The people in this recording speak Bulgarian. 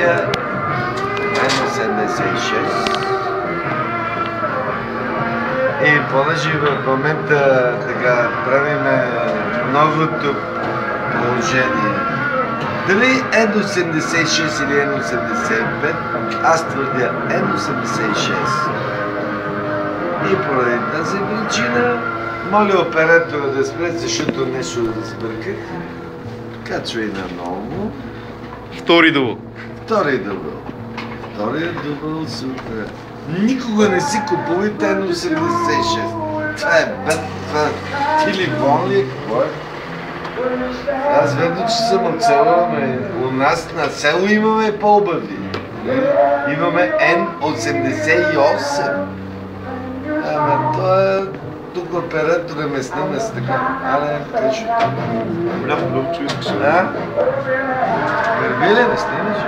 Австрия N86. И понеже в момента така правиме новото положение, дали N86 или N85, аз твърдя N86. И поради тази причина моля оператора да спре, защото нещо да сбърках. Качва и наново. Втори дубъл. Втория дубъл супер. Никога не си купувайте N86. Това е бед, това телефон ли е, какво е? Аз ведно, че съм от село, у нас на село имаме по-обави. Имаме N88. Ама това тук оператора ме снима с така. Але, кажу. Голям дубъл, че искаш. Да? Гърби ли ме снимаш?